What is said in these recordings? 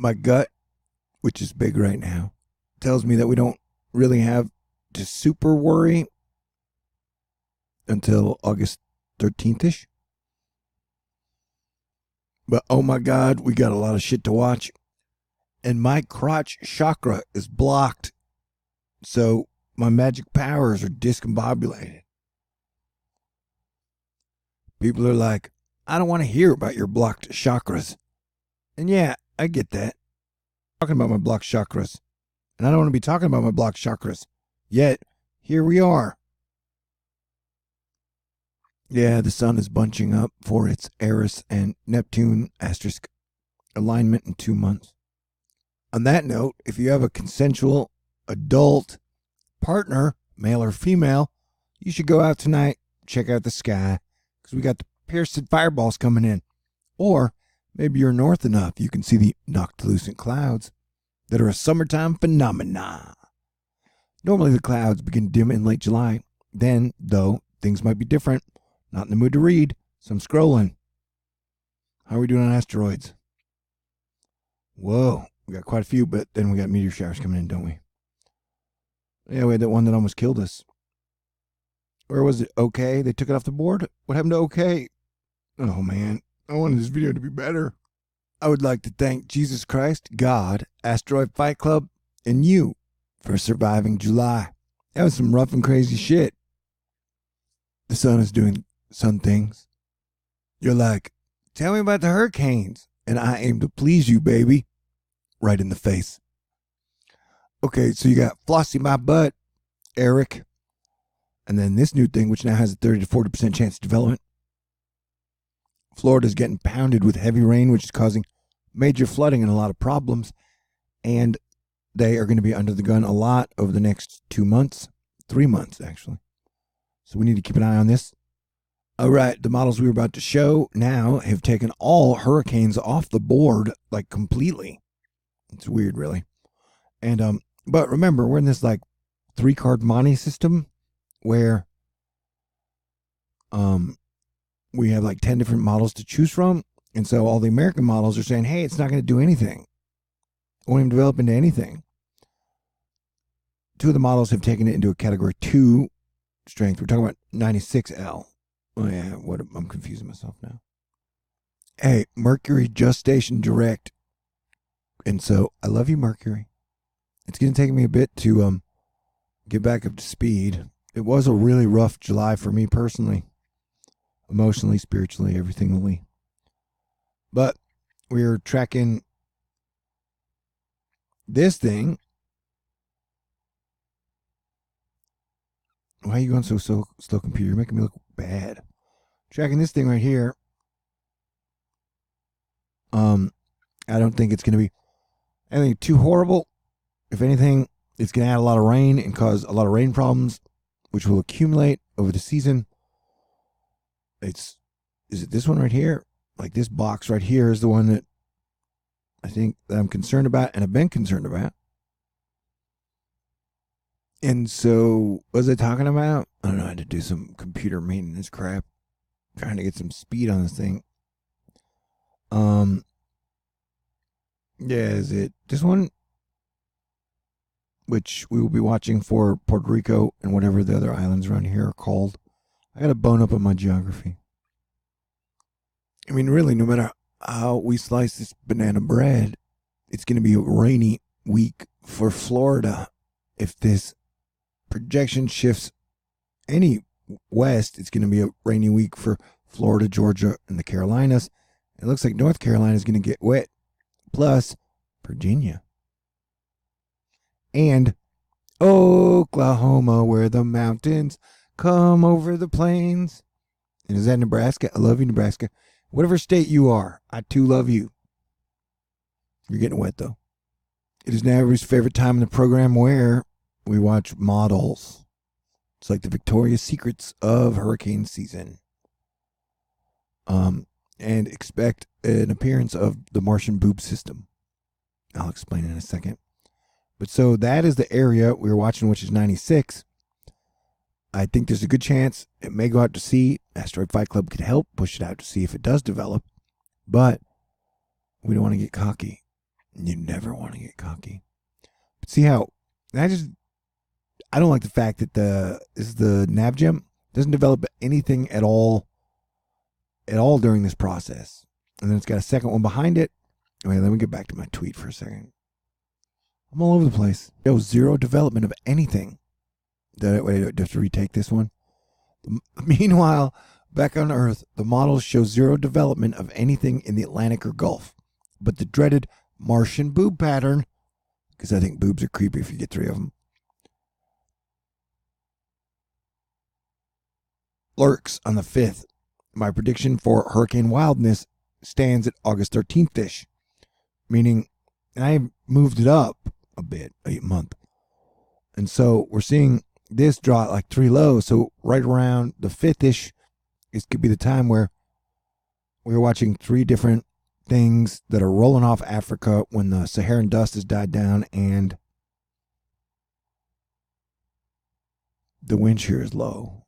My gut, which is big right now, tells me that we don't really have to super worry until August 13th-ish. But oh my God, we got a lot of shit to watch. And my crotch chakra is blocked. So my magic powers are discombobulated. People are like, I don't want to hear about your blocked chakras. And yeah, I get that. I'm talking about my blocked chakras. And I don't want to be talking about my blocked chakras. Yet, here we are. Yeah, the sun is bunching up for its Eris and Neptune asterisk alignment in 2 months. On that note, if you have a consensual adult partner, male or female, you should go out tonight, check out the sky, because we got the Pierced fireballs coming in. Or maybe you're north enough, you can see the noctilucent clouds that are a summertime phenomena. Normally the clouds begin to dim in late July. Then, though, things might be different. Not in the mood to read, so I'm scrolling. How are we doing on asteroids? Whoa, we got quite a few, but then we got meteor showers coming in, don't we? Yeah, we had that one that almost killed us. Where was it? OK? They took it off the board? What happened to OK? Oh, man. I wanted this video to be better. I would like to thank Jesus Christ, God, Asteroid Fight Club, and you for surviving July. That was some rough and crazy shit. The sun is doing sun things. You're like, tell me about the hurricanes. And I aim to please you, baby. Right in the face. Okay, so you got Flossie My Butt, Eric. And then this new thing, which now has a 30 to 40% chance of development. Florida's getting pounded with heavy rain, which is causing major flooding and a lot of problems. And they are going to be under the gun a lot over the next 2 months. 3 months, actually. So we need to keep an eye on this. All right, the models we were about to show now have taken all hurricanes off the board, like completely. It's weird, really. And but remember, we're in this like 3-card Monte system where we have like 10 different models to choose from. And so all the American models are saying, hey, it's not going to do anything. It won't even develop into anything. 2 of the models have taken it into a category 2 strength. We're talking about 96L. Oh, yeah, I'm confusing myself now. Hey, Mercury just stationed direct. And so, I love you, Mercury. It's going to take me a bit to get back up to speed. It was a really rough July for me personally. Emotionally, spiritually, everythingly. But we're tracking this thing. Why are you going so slow, computer? You're making me look bad. Tracking this thing right here. I don't think it's going to be anything too horrible. If anything, it's going to add a lot of rain and cause a lot of rain problems, which will accumulate over the season. Is it this one right here? Like this box right here is the one that I think that I'm concerned about and have been concerned about. And so, what was I talking about? I don't know, I had to do some computer maintenance crap. Trying to get some speed on this thing. Yeah, is it this one? Which we will be watching for Puerto Rico and whatever the other islands around here are called. I got to bone up on my geography. I mean, really, no matter how we slice this banana bread, it's going to be a rainy week for Florida. If this projection shifts any west, it's going to be a rainy week for Florida, Georgia, and the Carolinas. It looks like North Carolina is going to get wet, plus Virginia. And Oklahoma, where the mountains come over the plains. And is that Nebraska? I love you, Nebraska. Whatever state you are, I too love you. You're getting wet, though. It is now everybody's favorite time in the program where we watch models. It's like the Victoria's Secrets of hurricane season. And expect an appearance of the Martian boob system. I'll explain in a second. But so that is the area we're watching, which is 96. I think there's a good chance it may go out to sea. Asteroid Fight Club could help push it out to sea if it does develop. But we don't want to get cocky. You never want to get cocky. But see how I don't like the fact that the nav gem doesn't develop anything at all during this process. And then it's got a second one behind it. Wait, let me get back to my tweet for a second. I'm all over the place. Yo, zero development of anything. Wait, I have to retake this one. Meanwhile, back on Earth, the models show zero development of anything in the Atlantic or Gulf. But the dreaded Martian boob pattern, because I think boobs are creepy if you get 3 of them, lurks on the 5th. My prediction for hurricane wildness stands at August 13th-ish, meaning I moved it up a bit, a month. And so we're seeing this draw at like 3 lows. So right around the 5th-ish, it could be the time where we're watching 3 different things that are rolling off Africa when the Saharan dust has died down and the wind shear is low.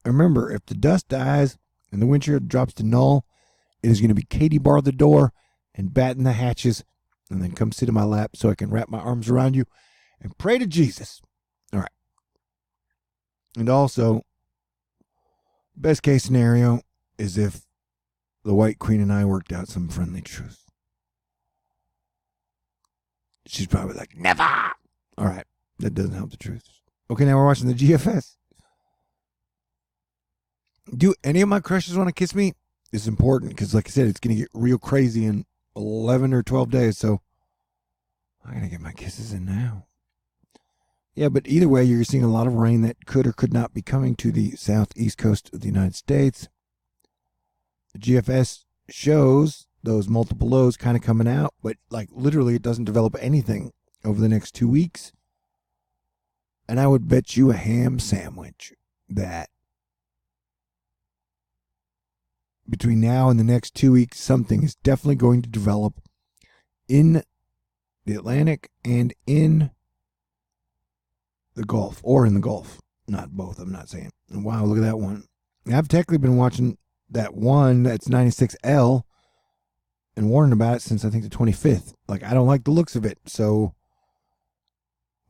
Remember, if the dust dies and the wind shear drops to null, it is going to be Katie bar the door and batten the hatches and then come sit in my lap so I can wrap my arms around you and pray to Jesus. All right. And also, best case scenario is if the White Queen and I worked out some friendly truce. She's probably like, never. All right. That doesn't help the truth. Okay, now we're watching the GFS. Do any of my crushes want to kiss me? It's important because, like I said, it's going to get real crazy in 11 or 12 days. So I got to get my kisses in now. Yeah, but either way, you're seeing a lot of rain that could or could not be coming to the southeast coast of the United States. The GFS shows those multiple lows kind of coming out, but like literally it doesn't develop anything over the next 2 weeks. And I would bet you a ham sandwich that between now and the next 2 weeks, something is definitely going to develop in the Atlantic and in the Gulf, or in the Gulf. Not both, I'm not saying. And wow, look at that one. I've technically been watching that one that's 96L and warning about it since I think the 25th. Like, I don't like the looks of it. So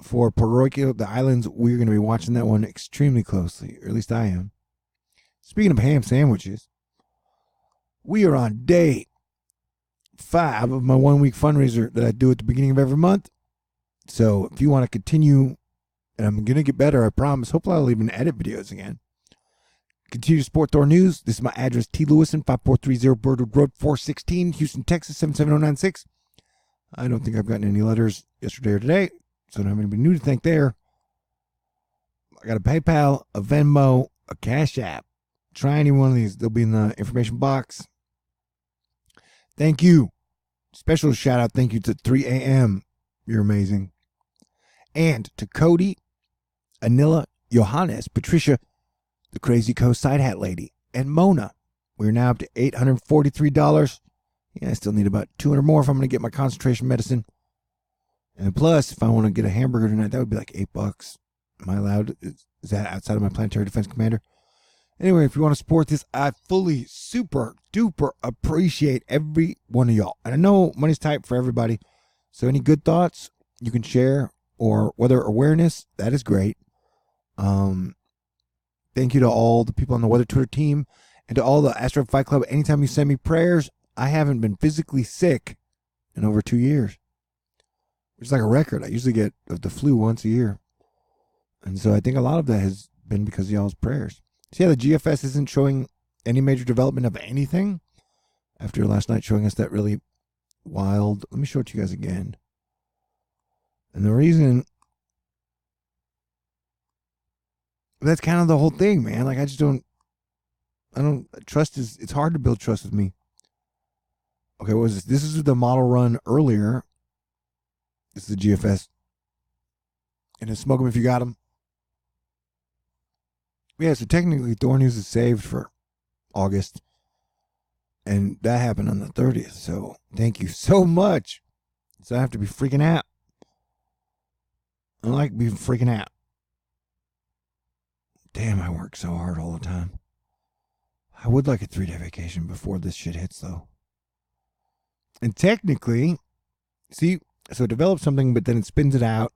for Puerto Rico, the islands, we're going to be watching that one extremely closely, or at least I am. Speaking of ham sandwiches, we are on day 5 of my 1-week fundraiser that I do at the beginning of every month. So if you want to continue, and I'm going to get better, I promise. Hopefully I'll even edit videos again. Continue to support THORnews. This is my address, T. Lewison, 5430 Birdwood Road, 416, Houston, Texas, 77096. I don't think I've gotten any letters yesterday or today, so I don't have anybody new to thank there. I got a PayPal, a Venmo, a CashApp. Try any one of these. They'll be in the information box. Thank you. Special shout out, thank you to 3 a.m. You're amazing. And to Cody, Anila, Johannes, Patricia, the Crazy Coast Side Hat Lady, and Mona. We're now up to $843. Yeah, I still need about 200 more if I'm going to get my concentration medicine. And plus, if I want to get a hamburger tonight, that would be like $8. Am I allowed? Is that outside of my planetary defense commander? Anyway, if you want to support this, I fully, super duper appreciate every one of y'all. And I know money's tight for everybody. So any good thoughts you can share, or weather awareness, that is great. Thank you to all the people on the Weather Twitter team and to all the Astro Fight Club. Anytime you send me prayers, I haven't been physically sick in over 2 years, which is like a record. I usually get the flu once a year. And so I think a lot of that has been because of y'all's prayers. So yeah, the GFS isn't showing any major development of anything after last night showing us that really wild. Let me show it to you guys again. And the reason, that's kind of the whole thing, man. Like, I don't trust it's hard to build trust with me. Okay, what was this? This is the model run earlier. This is the GFS. And it's Smokin if you got them. Yeah, so technically THORnews is saved for August. And that happened on the 30th. So thank you so much. So I have to be freaking out. I like being freaking out. Damn, I work so hard all the time. I would like a 3-day vacation before this shit hits, though. And technically, See, so it develops something, but then it spins it out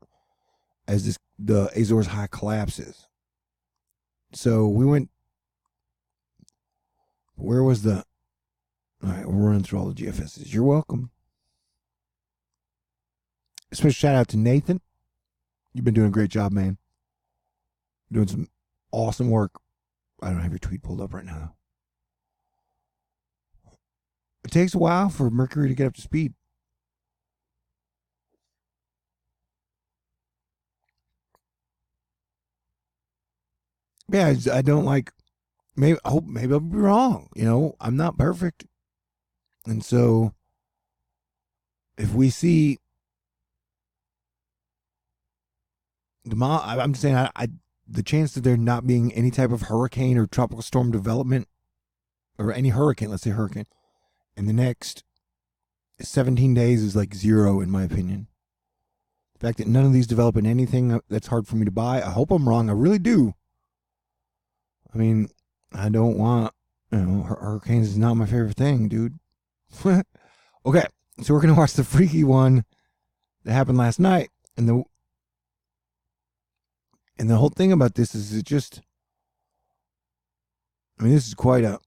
as the Azores High collapses. So we went. Where was the? All right, we're running through all the Geofences. You're welcome. Special shout out to Nathan. You've been doing a great job, man. Doing some awesome work. I don't have your tweet pulled up right now. It takes a while for Mercury to get up to speed. Yeah, I don't like. Maybe I'll be wrong. I'm not perfect, and so if we see I'm saying the chance of there not being any type of hurricane or tropical storm development, or any hurricane, let's say hurricane, in the next 17 days is like zero, in my opinion. The fact that none of these develop in anything, that's hard for me to buy. I hope I'm wrong. I really do. I mean, I don't want, hurricanes is not my favorite thing, dude. Okay, so we're going to watch the freaky one that happened last night. And the whole thing about this is this is quite a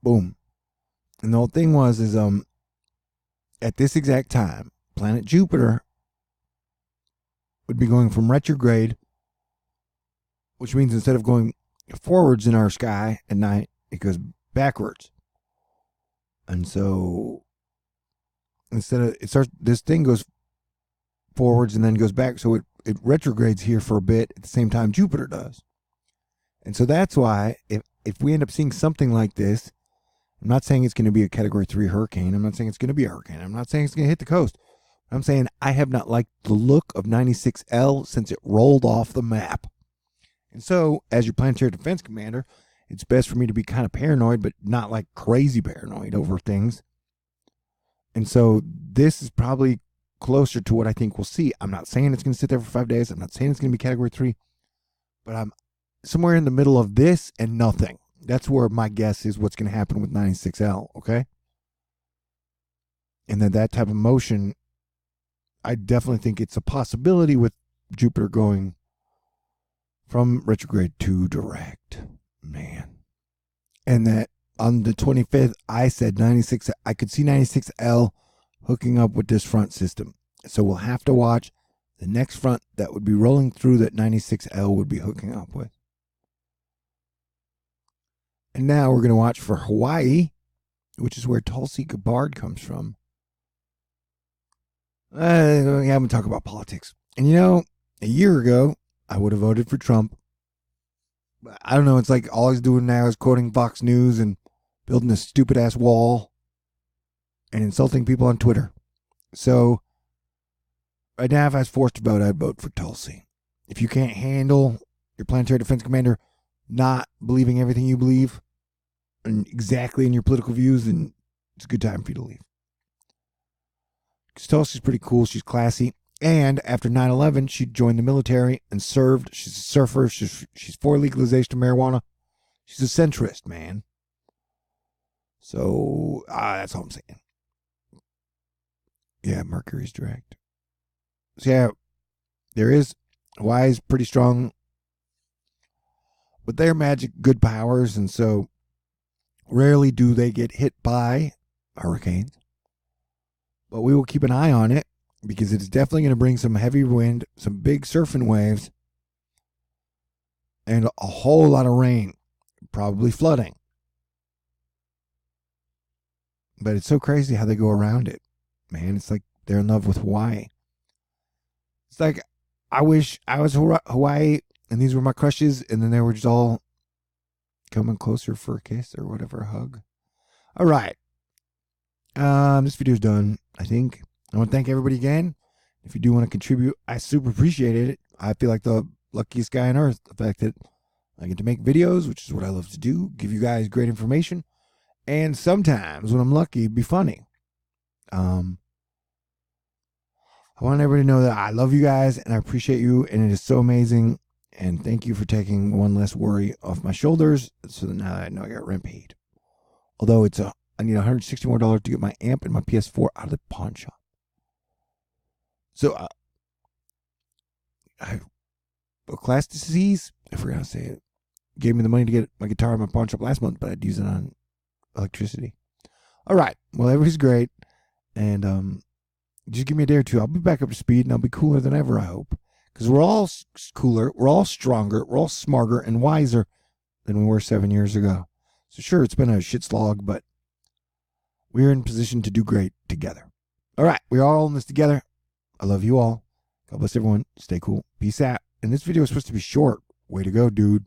boom. And the whole thing is at this exact time, planet Jupiter would be going from retrograde, which means instead of going forwards in our sky at night, it goes backwards. And so this thing goes forwards and then goes back. So it retrogrades here for a bit at the same time Jupiter does. And so that's why if we end up seeing something like this, I'm not saying it's going to be a Category 3 hurricane. I'm not saying it's going to be a hurricane. I'm not saying it's going to hit the coast. I'm saying I have not liked the look of 96L since it rolled off the map. And so, as your planetary defense commander, it's best for me to be kind of paranoid, but not like crazy paranoid over things. And so this is probably closer to what I think we'll see. I'm not saying it's going to sit there for 5 days. I'm not saying it's going to be Category 3. But I'm somewhere in the middle of this and nothing. That's where my guess is what's going to happen with 96L, okay? And then that type of motion, I definitely think it's a possibility with Jupiter going from retrograde to direct. Man. And that on the 25th, I said I could see 96L hooking up with this front system. So we'll have to watch the next front that would be rolling through that 96L would be hooking up with. And now we're going to watch for Hawaii, which is where Tulsi Gabbard comes from. I'm going to talk about politics. And a year ago, I would have voted for Trump. But I don't know. It's like all he's doing now is quoting Fox News and building a stupid ass wall and insulting people on Twitter. So right now, if I was forced to vote, I'd vote for Tulsi. If you can't handle your planetary defense commander not believing everything you believe and exactly in your political views, then it's a good time for you to leave. Because Tulsi's pretty cool. She's classy. And after 9/11, she joined the military and served. She's a surfer. She's for legalization of marijuana. She's a centrist, man. So that's all I'm saying. Yeah, Mercury's direct. So yeah, Hawaii's pretty strong with their magic good powers, and so rarely do they get hit by hurricanes. But we will keep an eye on it because it's definitely going to bring some heavy wind, some big surfing waves, and a whole lot of rain, probably flooding. But it's so crazy how they go around it, man. It's like they're in love with Hawaii. It's like I wish I was Hawaii and these were my crushes, and then they were just all coming closer for a kiss or whatever, a hug. All right. This video's done, I think. I want to thank everybody again. If you do want to contribute, I super appreciate it. I feel like the luckiest guy on earth. The fact that I get to make videos, which is what I love to do, give you guys great information, and sometimes when I'm lucky, be funny. I want everybody to know that I love you guys and I appreciate you, and it is so amazing. And thank you for taking one less worry off my shoulders, so that now I know I got rent paid. Although it's I need $160 more to get my amp and my PS4 out of the pawn shop. So, class disease, I forgot how to say it, gave me the money to get my guitar in my pawn shop last month, but I'd use it on electricity. All right. Well, everybody's great. And just give me a day or two. I'll be back up to speed, and I'll be cooler than ever, I hope. Because we're all cooler, we're all stronger, we're all smarter and wiser than we were 7 years ago. So sure, it's been a shit slog, but we're in position to do great together. All right. We're all in this together. I love you all. God bless everyone. Stay cool. Peace out. And this video is supposed to be short. Way to go, dude.